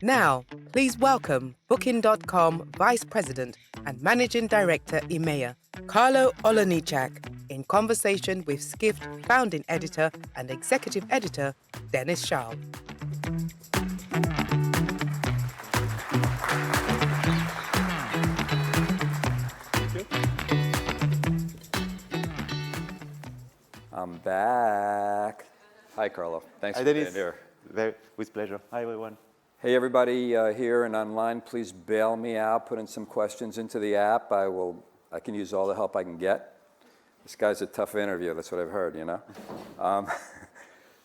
Now, please welcome Booking.com Vice President and Managing Director EMEA, Carlo Olejniczak, in conversation with Skift founding editor and executive editor, Dennis Schaal. I'm back. Hi, Carlo. Thanks for being here. With pleasure. Hi, everyone. Hey, everybody here and online, please bail me out, put in some questions into the app. I can use all the help I can get. This guy's a tough interview, that's what I've heard, you know?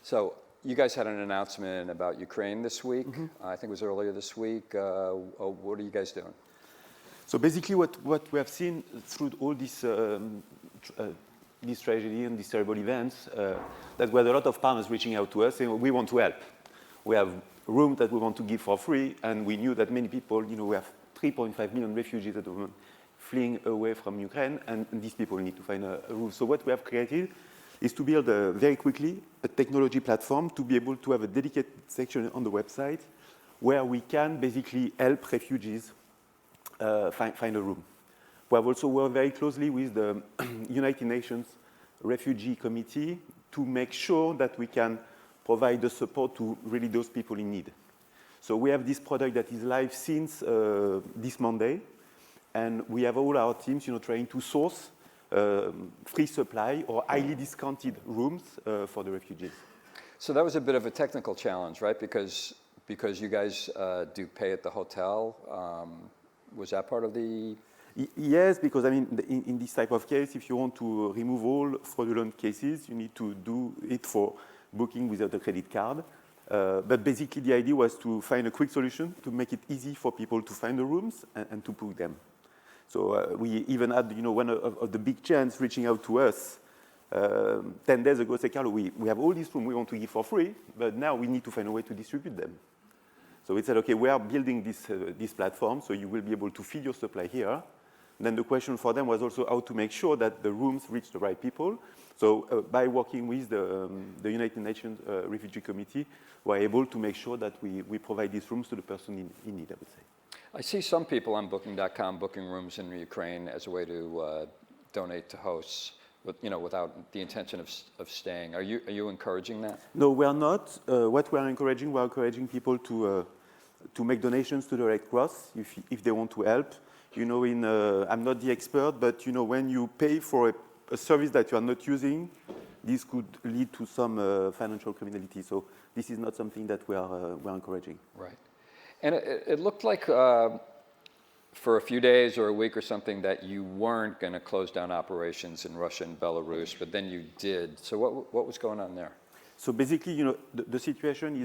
So you guys had an announcement about Ukraine this week. I think it was earlier this week. What are you guys doing? So basically what we have seen through all this tragedy and these terrible events, that we had a lot of partners reaching out to us saying, we want to help. We have rooms that we want to give for free, and we knew that many people, we have 3.5 million refugees at the moment fleeing away from Ukraine, and these people need to find a room. So what we have created is to build very quickly a technology platform to be able to have a dedicated section on the website where we can basically help refugees find a room. We have also worked very closely with the United Nations Refugee Committee to make sure that we can provide the support to really those people in need. So we have this product that is live since this Monday, and we have all our teams, trying to source free supply or highly discounted rooms for the refugees. So that was a bit of a technical challenge, right? Because you guys do pay at the hotel. Was that part of the? Yes, because in this type of case, if you want to remove all fraudulent cases, you need to do it for booking without a credit card. But basically, the idea was to find a quick solution to make it easy for people to find the rooms and to book them. So we even had, one of the big chains reaching out to us 10 days ago, say, Carlo, we have all these rooms we want to give for free, but now we need to find a way to distribute them. So we said, okay, we are building this platform, so you will be able to feed your supply here. Then the question for them was also how to make sure that the rooms reach the right people. So by working with the United Nations Refugee Committee, we're able to make sure that we provide these rooms to the person in need, I would say. I see some people on Booking.com booking rooms in Ukraine as a way to donate to hosts, without the intention of staying. Are you encouraging that? No, we are not. What we're encouraging people to make donations to the Red Cross if they want to help. I'm not the expert, but when you pay for a service that you are not using, this could lead to some financial criminality. So this is not something that we're encouraging. Right. And it looked like for a few days or a week or something that you weren't going to close down operations in Russia and Belarus, but then you did. So what was going on there? So basically, the situation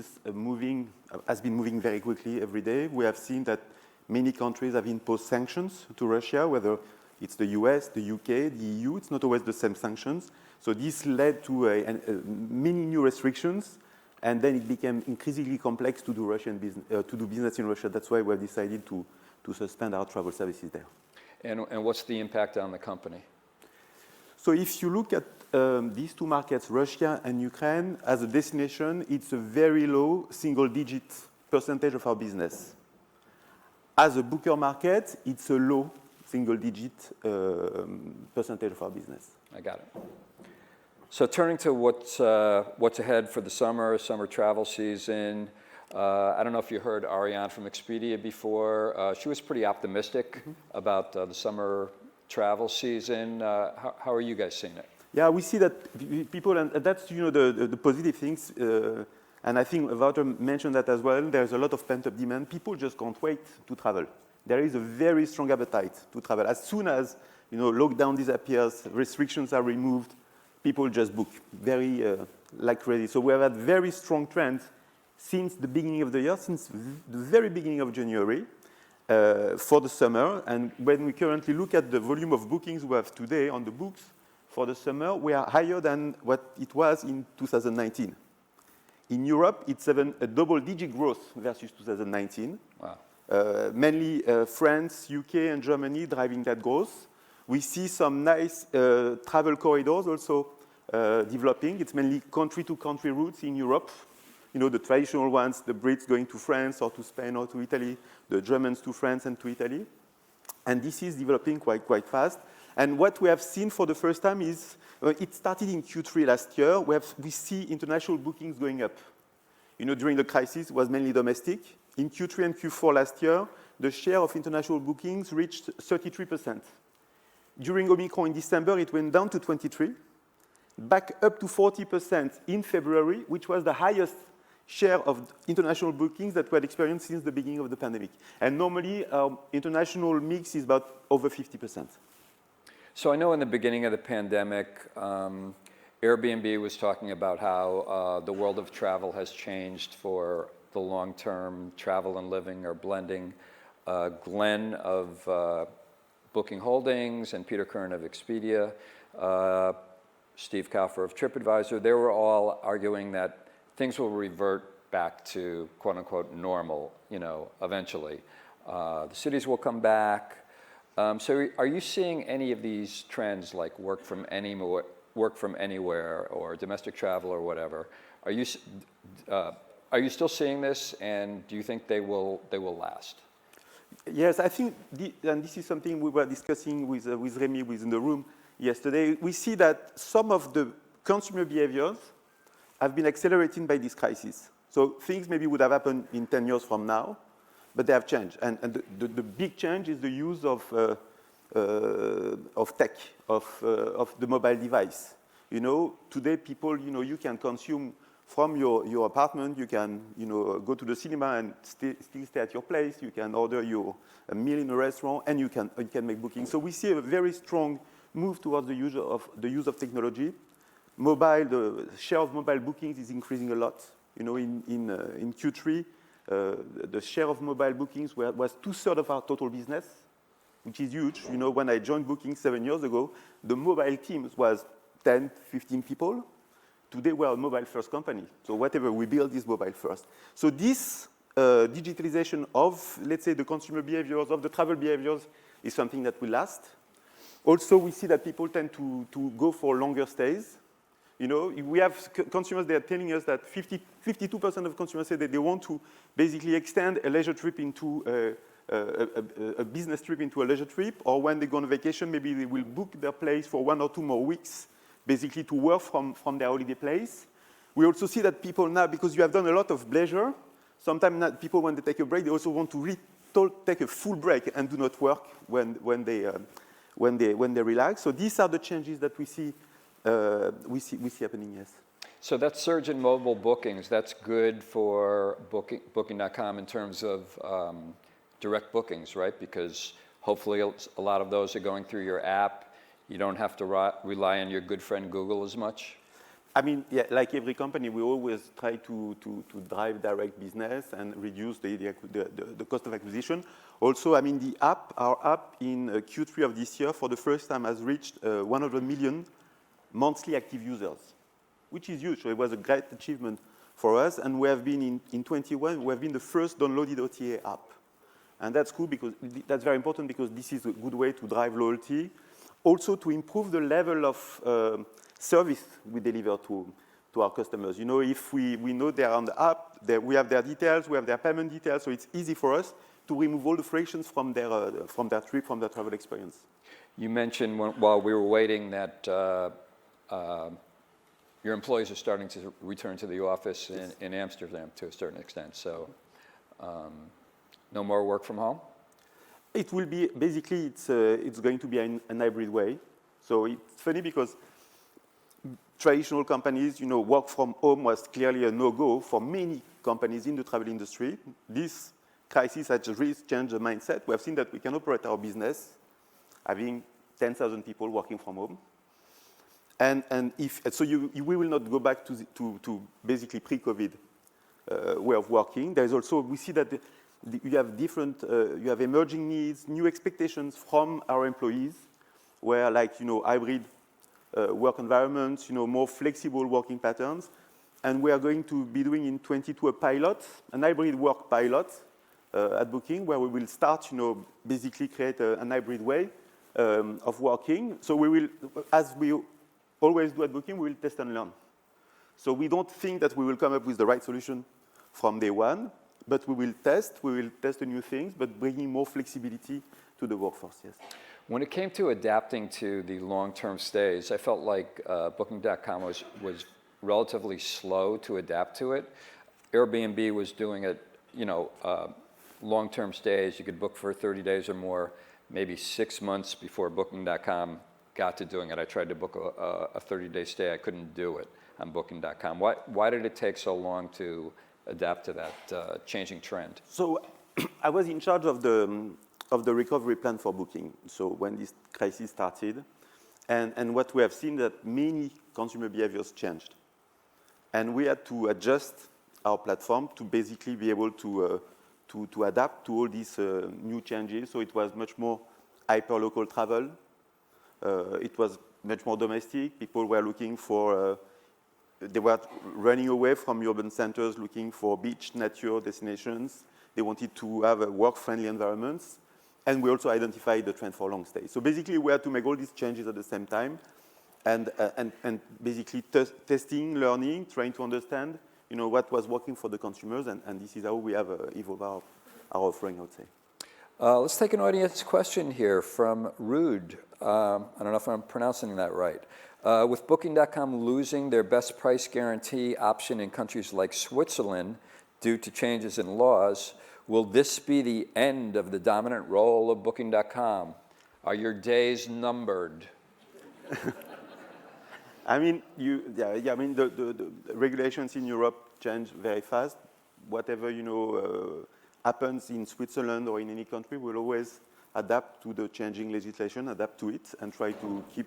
has been moving very quickly every day. We have seen that many countries have imposed sanctions to Russia, whether it's the US, the UK, the EU. It's not always the same sanctions. So this led to many new restrictions, and then it became increasingly complex to do business in Russia. That's why we have decided to suspend our travel services there. And what's the impact on the company? So if you look at these two markets, Russia and Ukraine, as a destination, it's a very low single-digit percentage of our business. As a booker market, it's a low single-digit percentage of our business. I got it. So turning to what's ahead for the summer travel season, I don't know if you heard Ariane from Expedia before. She was pretty optimistic about the summer travel season. How are you guys seeing it? Yeah, we see that people, and that's the positive things. And I think Wouter mentioned that as well. There's a lot of pent-up demand. People just can't wait to travel. There is a very strong appetite to travel. As soon as lockdown disappears, restrictions are removed, people just book very like crazy. So we have had very strong trends since the beginning of the year, since the very beginning of January, for the summer. And when we currently look at the volume of bookings we have today on the books for the summer, we are higher than what it was in 2019. In Europe, it's even a double-digit growth versus 2019. Wow. Mainly France, UK, and Germany driving that growth. We see some nice travel corridors also developing. It's mainly country-to-country routes in Europe. You know, the traditional ones, the Brits going to France or to Spain or to Italy, the Germans to France and to Italy. And this is developing quite fast. And what we have seen for the first time is, it started in Q3 last year, we see international bookings going up. You know, during the crisis, it was mainly domestic. In Q3 and Q4 last year, the share of international bookings reached 33%. During Omicron in December, it went down to 23%, back up to 40% in February, which was the highest share of international bookings that we had experienced since the beginning of the pandemic. And normally, our international mix is about over 50%. So I know in the beginning of the pandemic, Airbnb was talking about how the world of travel has changed for the long-term travel and living or blending. Glenn of Booking Holdings and Peter Kern of Expedia, Steve Kaufer of TripAdvisor, they were all arguing that things will revert back to quote unquote normal, you know, eventually. The cities will come back. So are you seeing any of these trends like work from anywhere or domestic travel or whatever? Are you still seeing this, and do you think they will last? Yes, I think, and this is something we were discussing with Remy within the room yesterday. We see that some of the consumer behaviors have been accelerated by this crisis. So things maybe would have happened in 10 years from now, but they have changed. And the big change is the use of tech, of the mobile device. You know, today people, you know, you can consume from your apartment, you can, you know, go to the cinema and still stay at your place, you can order a meal in a restaurant, and you can make bookings. So we see a very strong move towards the use of technology. The share of mobile bookings is increasing a lot. You know, in Q3, the share of mobile bookings was 2/3 of our total business, which is huge. You know, when I joined Booking 7 years ago, the mobile teams was 10, 15 people. Today, we're a mobile-first company. So whatever we build is mobile-first. So this digitalization of, let's say, the consumer behaviors, of the travel behaviors, is something that will last. Also, we see that people tend to go for longer stays. You know, we have consumers that are telling us that 52% of consumers say that they want to basically extend a leisure trip into a business trip into a leisure trip, or when they go on vacation, maybe they will book their place for 1 or 2 more weeks, basically to work from their holiday place. We also see that people now, because you have done a lot of leisure, sometimes people, when they take a break, they also want to take a full break and do not work when they relax. So these are the changes that we see happening, yes. So that surge in mobile bookings, that's good for Booking.com in terms of direct bookings, right? Because hopefully a lot of those are going through your app. You don't have to rely on your good friend Google as much. I mean, yeah, like every company, we always try to drive direct business and reduce the cost of acquisition. Also, I mean, our app in Q3 of this year, for the first time, has reached 100 million monthly active users, which is huge. So it was a great achievement for us. And we have been in 21, we have been the first downloaded OTA app. And that's cool because that's very important because this is a good way to drive loyalty. Also to improve the level of service we deliver to our customers. You know, if we know they're on the app, we have their details, we have their payment details, so it's easy for us to remove all the frictions from their trip, from their travel experience. You mentioned while we were waiting that your employees are starting to return to the office in Amsterdam to a certain extent. So no more work from home? It will be, basically, it's going to be an hybrid way. So it's funny because traditional companies, you know, work from home was clearly a no-go for many companies in the travel industry. This crisis has really changed the mindset. We have seen that we can operate our business having 10,000 people working from home. We will not go back to basically pre-COVID way of working. There's also, we see that you have emerging needs, new expectations from our employees, where like, you know, hybrid work environments, you know, more flexible working patterns. And we are going to be doing in 22 a pilot, an hybrid work pilot at Booking, where we will start, you know, basically create an hybrid way of working. So we will, as we always do at Booking, we will test and learn. So we don't think that we will come up with the right solution from day one, but we will test the new things, but bringing more flexibility to the workforce, yes. When it came to adapting to the long-term stays, I felt like Booking.com was relatively slow to adapt to it. Airbnb was doing it, long-term stays. You could book for 30 days or more, maybe 6 months before Booking.com got to doing it. I tried to book a 30-day stay. I couldn't do it on Booking.com. Why did it take so long to adapt to that changing trend? So I was in charge of the recovery plan for Booking. So when this crisis started, and what we have seen that many consumer behaviors changed. And we had to adjust our platform to basically be able to adapt to all these new changes. So it was much more hyper-local travel. It was much more domestic. People were looking for, they were running away from urban centers, looking for beach, nature destinations. They wanted to have a work-friendly environments. And we also identified the trend for long stay. So basically, we had to make all these changes at the same time, and basically testing, learning, trying to understand, what was working for the consumers, and this is how we have evolved our offering, I would say. Let's take an audience question here from Rude. I don't know if I'm pronouncing that right. With Booking.com losing their best price guarantee option in countries like Switzerland due to changes in laws, will this be the end of the dominant role of Booking.com? Are your days numbered? I mean, the regulations in Europe change very fast. Whatever, happens in Switzerland or in any country, we'll always adapt to the changing legislation, adapt to it, and try to keep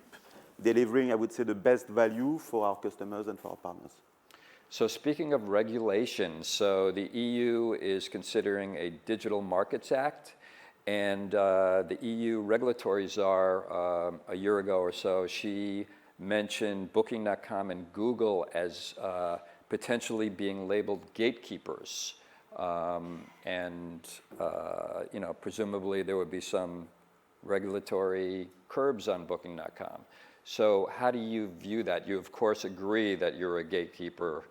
delivering, I would say, the best value for our customers and for our partners. So speaking of regulations, so the EU is considering a Digital Markets Act, and the EU regulatory czar, a year ago or so, she mentioned Booking.com and Google as potentially being labeled gatekeepers. Presumably there would be some regulatory curbs on Booking.com. So how do you view that? You, of course, agree that you're a gatekeeper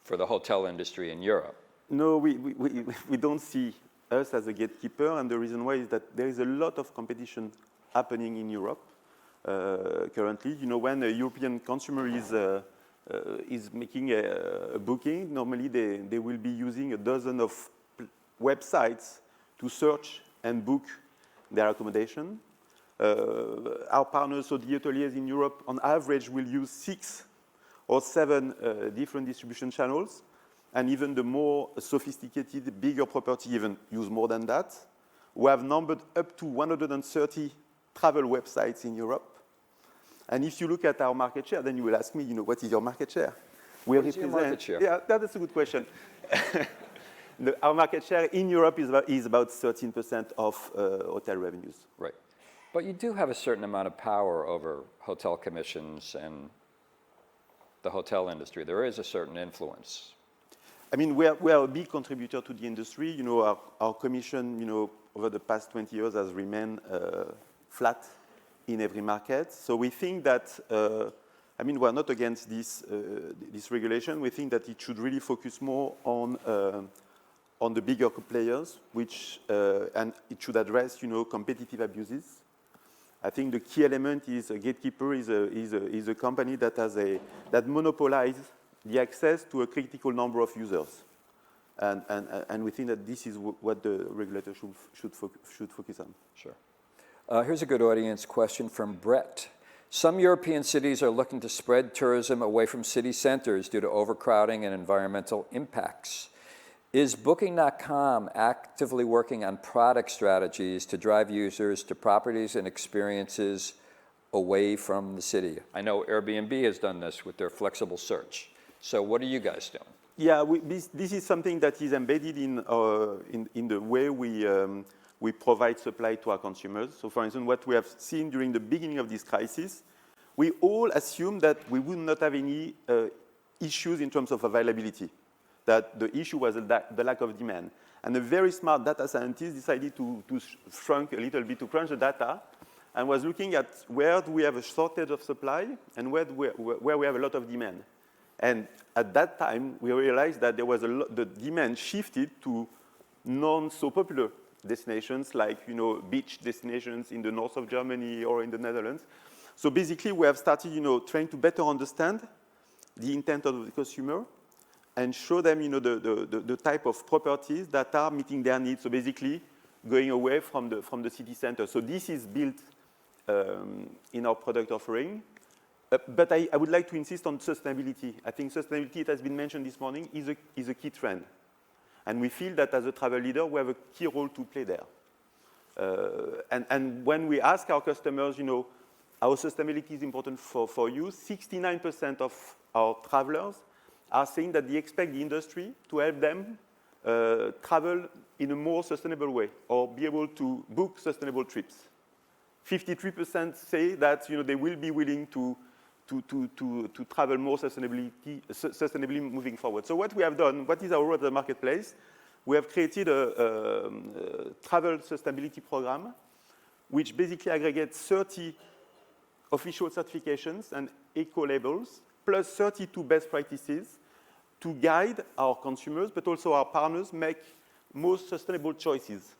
for the hotel industry in Europe. No, we don't see us as a gatekeeper, and the reason why is that there is a lot of competition happening in Europe currently. When a European consumer is making a booking, normally they will be using a dozen of websites to search and book their accommodation. Our partners, so the hoteliers in Europe, on average, will use 6 or 7 different distribution channels, and even the more sophisticated, bigger property even use more than that. We have numbered up to 130 travel websites in Europe. And if you look at our market share, then you will ask me, what is your market share? What is your market share? Yeah, that's a good question. Our market share in Europe is about 13% of hotel revenues. Right. But you do have a certain amount of power over hotel commissions and the hotel industry. There is a certain influence. I mean, we are a big contributor to the industry. Our commission, over the past 20 years has remained flat in every market. So we think that, we're not against this regulation. We think that it should really focus more on the bigger players, and it should address, competitive abuses. I think the key element is a gatekeeper is a company that that monopolizes the access to a critical number of users, and we think that this is what the regulator should focus on. Sure. Here's a good audience question from Brett. Some European cities are looking to spread tourism away from city centers due to overcrowding and environmental impacts. Is Booking.com actively working on product strategies to drive users to properties and experiences away from the city? I know Airbnb has done this with their flexible search. So what are you guys doing? Yeah, this is something that is embedded in the way we provide supply to our consumers. So for instance, what we have seen during the beginning of this crisis, we all assumed that we would not have any issues in terms of availability, that the issue was the lack of demand. And a very smart data scientist decided to shrink a little bit, to crunch the data, and was looking at where do we have a shortage of supply and where we have a lot of demand. And at that time, we realized that there was the demand shifted to non-so-popular destinations like, beach destinations in the north of Germany or in the Netherlands. So basically, we have started, trying to better understand the intent of the consumer and show them, the type of properties that are meeting their needs. So basically, going away from the city center. So this is built in our product offering. But I would like to insist on sustainability. I think sustainability, it has been mentioned this morning, is a key trend. And we feel that as a travel leader, we have a key role to play there. And when we ask our customers, how sustainability is important for you, 69% of our travelers are saying that they expect the industry to help them travel in a more sustainable way or be able to book sustainable trips. 53% say that they will be willing to travel more sustainably moving forward. So what we have done, what is our role at the marketplace? We have created a travel sustainability program, which basically aggregates 30 official certifications and eco-labels, plus 32 best practices to guide our consumers, but also our partners, make most sustainable choices.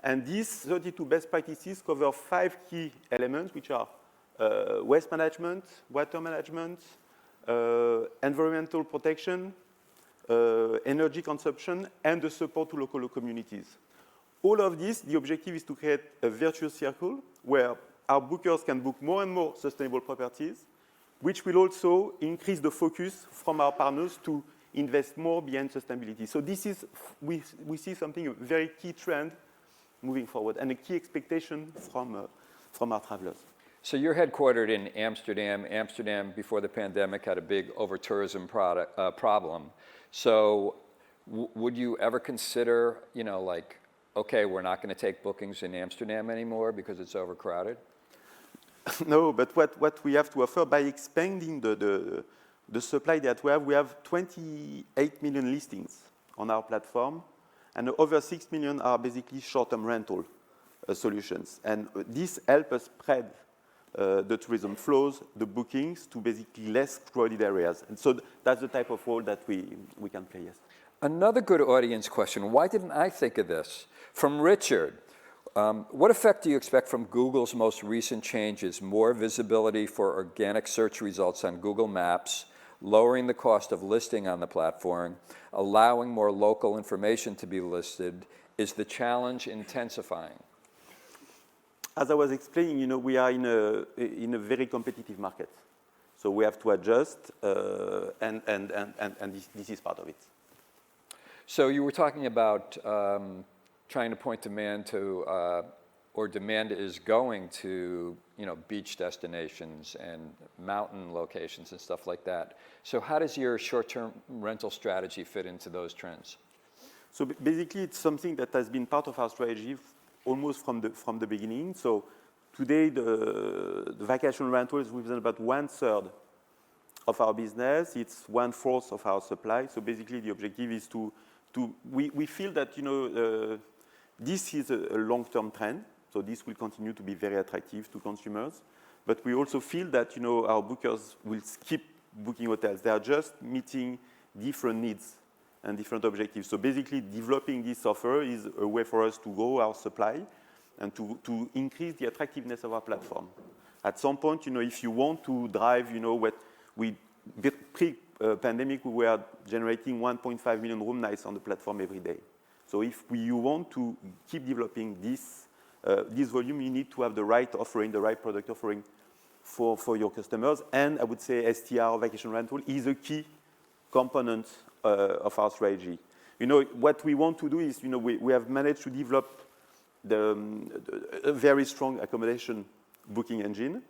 And these 32 best practices cover 5 key elements, which are waste management, water management, environmental protection, energy consumption, and the support to local communities. All of this, the objective is to create a virtuous circle where our bookers can book more and more sustainable properties, which will also increase the focus from our partners to invest more behind sustainability. So this is, we see something, a very key trend moving forward, and a key expectation from our travelers. So you're headquartered in Amsterdam. Amsterdam, before the pandemic, had a big over-tourism problem. So would you ever consider, okay, we're not going to take bookings in Amsterdam anymore because it's overcrowded? No, but what we have to offer by expanding the supply that we have 28 million listings on our platform, and over 6 million are basically short-term rental solutions. And this helps us spread the tourism flows, the bookings, to basically less crowded areas. And so that's the type of role that we can play, yes. Another good audience question, why didn't I think of this? From Richard, what effect do you expect from Google's most recent changes? More visibility for organic search results on Google Maps, lowering the cost of listing on the platform, allowing more local information to be listed. Is the challenge intensifying? As I was explaining, we are in a very competitive market. So we have to adjust, and this is part of it. So you were talking about trying to point demand to, or demand is going to, beach destinations and mountain locations and stuff like that. So how does your short-term rental strategy fit into those trends? So basically, it's something that has been part of our strategy almost from the beginning. So today, the vacation rentals represent about 1/3 of our business. It's 1/4 of our supply. So basically, the objective is we feel that this is a long-term trend. So this will continue to be very attractive to consumers. But we also feel that our bookers will keep booking hotels. They are just meeting different needs and different objectives. So basically, developing this offer is a way for us to grow our supply and to increase the attractiveness of our platform. At some point, if you want to drive, what we pre-pandemic, we were generating 1.5 million room nights on the platform every day. So if you want to keep developing this volume, you need to have the right offering, the right product offering for your customers. And I would say STR, vacation rental, is a key component of our strategy. What we want to do is, we have managed to develop a very strong accommodation booking engine,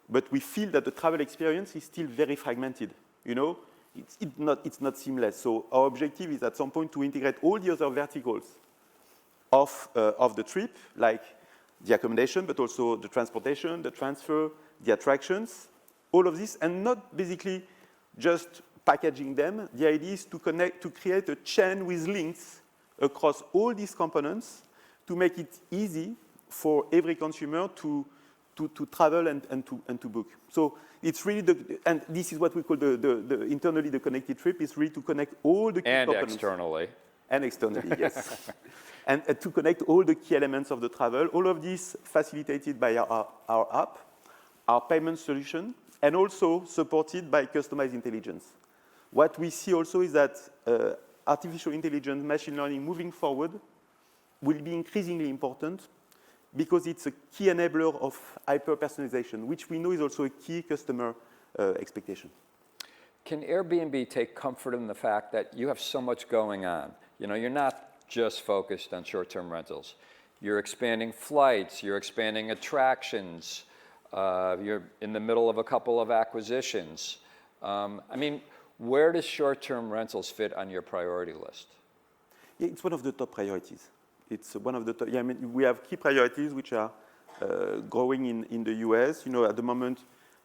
but we feel that the travel experience is still very fragmented. It's not seamless. So our objective is at some point to integrate all the other verticals of the trip, like the accommodation, but also the transportation, the transfer, the attractions, all of this, and not basically just packaging them. The idea is to create a chain with links across all these components to make it easy for every consumer to to travel and to book. So it's really and this is what we call the internally the connected trip, is really to connect all the key components. Externally. And externally, yes. And to connect all the key elements of the travel, all of this facilitated by our app, our payment solution, and also supported by customized intelligence. What we see also is that artificial intelligence, machine learning moving forward will be increasingly important because it's a key enabler of hyper-personalization, which we know is also a key customer expectation. Can Airbnb take comfort in the fact that you have so much going on? You know, you're not just focused on short-term rentals. You're expanding flights, you're expanding attractions, you're in the middle of a couple of acquisitions. I mean, where does short-term rentals fit on your priority list? Yeah, it's one of the top priorities. It's one of the top, yeah, I mean, we have key priorities which are growing in the US. You know, at the moment,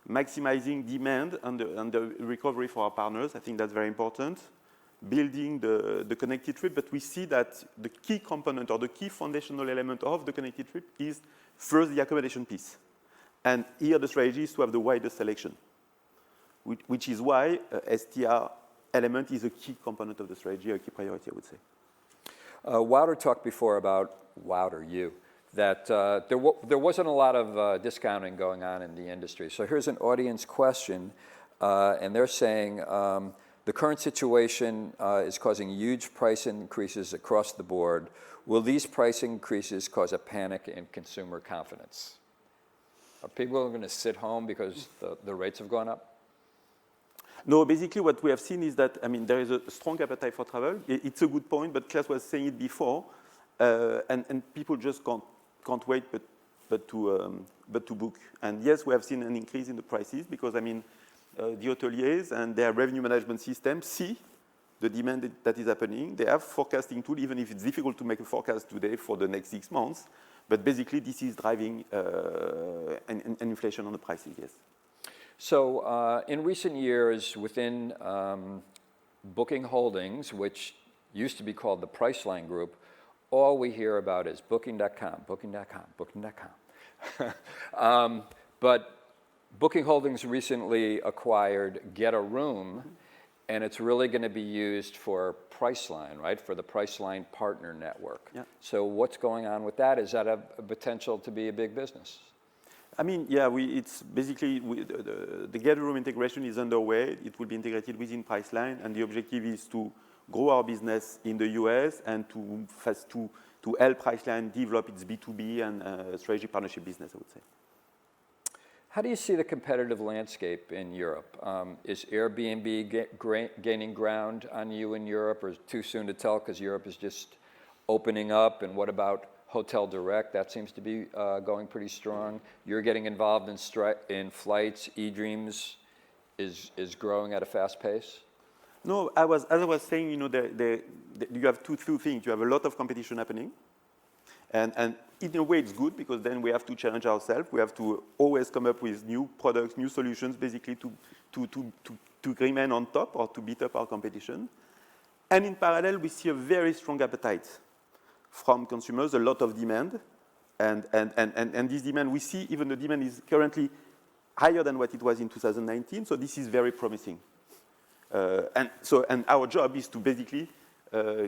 maximizing demand and the recovery for our partners. I think that's very important. Building the connected trip, but we see that the key component or the key foundational element of the connected trip is first the accommodation piece. And here the strategy is to have the widest selection, which is why STR element is a key component of the strategy, a key priority, I would say. Wouter talked before about, that there wasn't a lot of discounting going on in the industry. So here's an audience question, and they're saying, the current situation is causing huge price increases across the board. Will these price increases cause a panic in consumer confidence? Are people going to sit home because the rates have gone up? No, basically what we have seen is that, I mean, there is a strong appetite for travel. It's a good point, but Klaas was saying it before, and people just can't wait but to book. And yes, we have seen an increase in the prices because, I mean, the hoteliers and their revenue management system see the demand that is happening. They have forecasting tool, even if it's difficult to make a forecast today for the next 6 months. But basically, this is driving an inflation on the prices, yes. So in recent years, within Booking Holdings, which used to be called the Priceline Group, all we hear about is Booking.com, Booking.com, Booking.com. But Booking Holdings recently acquired Get a Room, and it's really going to be used for Priceline, right? For the Priceline Partner Network. Yeah. So what's going on with that? Is that a potential to be a big business? I mean, yeah, it's basically the Get a Room integration is underway. It will be integrated within Priceline, and the objective is to grow our business in the US and to help Priceline develop its B2B and strategic partnership business, I would say. How do you see the competitive landscape in Europe? Is Airbnb gaining ground on you in Europe, or is it too soon to tell because Europe is just opening up? And what about Hotel Direct? That seems to be going pretty strong. You're getting involved in flights. eDreams is growing at a fast pace. No, as I was saying, you know, you have two things. You have a lot of competition happening, and in a way it's good because then we have to challenge ourselves. We have to always come up with new products, new solutions, basically to remain on top or to beat up our competition. And in parallel, we see a very strong appetite from consumers, a lot of demand, and this demand, we see even the demand is currently higher than what it was in 2019, so this is very promising. And our job is to basically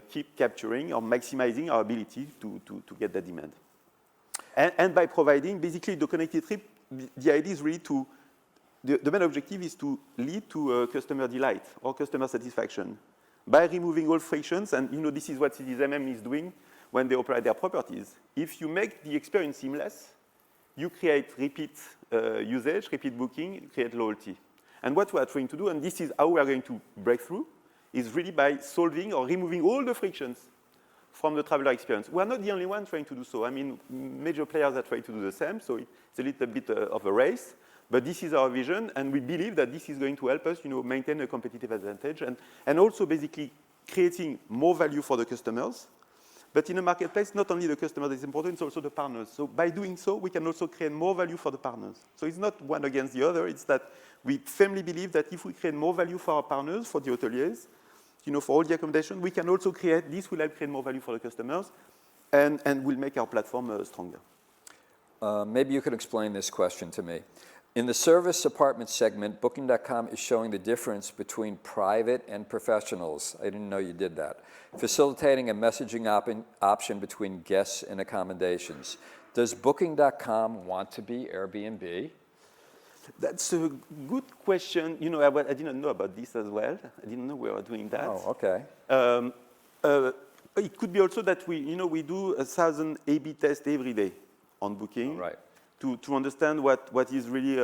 keep capturing or maximizing our ability to get that demand. And by providing basically the connected trip, the idea is really the main objective is to lead to customer delight or customer satisfaction by removing all frictions. And you know, this is what CDSMM is doing when they operate their properties. If you make the experience seamless, you create repeat usage, repeat booking, create loyalty. And what we are trying to do, and this is how we are going to break through, is really by solving or removing all the frictions from the traveler experience. We are not the only ones trying to do so. I mean, major players are trying to do the same, so it's a little bit of a race. But this is our vision, and we believe that this is going to help us, you know, maintain a competitive advantage and also basically creating more value for the customers. But in a marketplace, not only the customer is important, it's also the partners. So by doing so, we can also create more value for the partners. So it's not one against the other. It's that we firmly believe that if we create more value for our partners, for the hoteliers, you know, for all the accommodation, we can also this will help create more value for the customers and will make our platform stronger. Maybe you could explain this question to me. In the service apartment segment, Booking.com is showing the difference between private and professionals. I didn't know you did that. Facilitating a messaging option between guests and accommodations. Does Booking.com want to be Airbnb? That's a good question. You know, I didn't know about this as well. I didn't know we were doing that. Oh, okay. It could be also that we do 1,000 A/B tests every day on Booking. Right. To understand what is really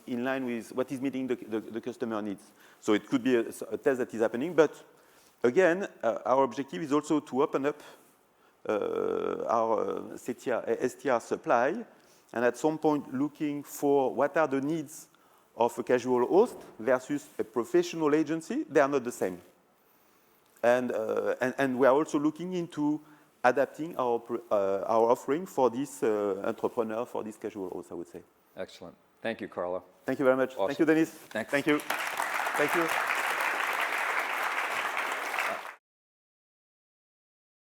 in line with what is meeting the customer needs. So it could be a test that is happening, but again, our objective is also to open up our STR supply, and at some point looking for what are the needs of a casual host versus a professional agency. They are not the same. And we are also looking into adapting our offering for this entrepreneur, for this casual host, I would say. Excellent. Thank you, Carlo. Thank you very much. Awesome. Thank you, Dennis. Thanks. Thank you. Thank you.